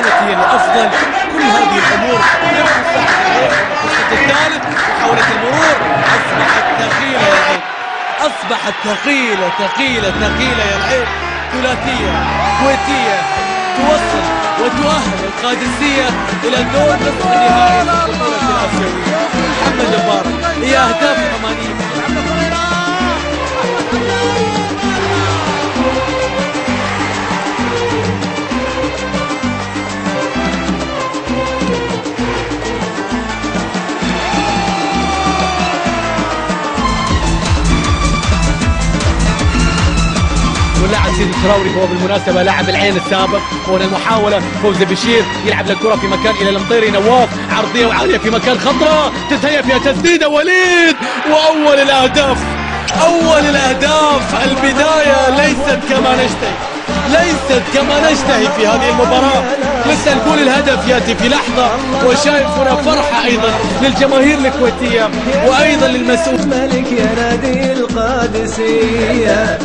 الكويتية الأفضل. كل هذه الأمور لم تساعد العين في الثالث. محاولة المرور أصبحت ثقيلة يا العين، أصبحت ثقيلة ثقيلة ثقيلة يا العين. ثلاثية كويتية توصل وتؤهل القادسية إلى دور نصف النهائي في البطولة الآسيوية. محمد مبارك هي أهداف ثمانية. واللاعب زيد التراوري هو بالمناسبة لاعب العين السابق. وهنا المحاولة فوزي بشير يلعب الكرة في مكان إلى المطيري. نواف عرضية وعالية في مكان خطرة تنتهي فيها تسديدة وليد. وأول الأهداف، أول الأهداف. البداية ليست كما نشتهي، ليست كما نشتهي في هذه المباراة. لسه نقول الهدف يأتي في لحظة. وشايف هنا فرحة أيضا للجماهير الكويتية وأيضا للمسؤول. ملك يا نادي القادسية.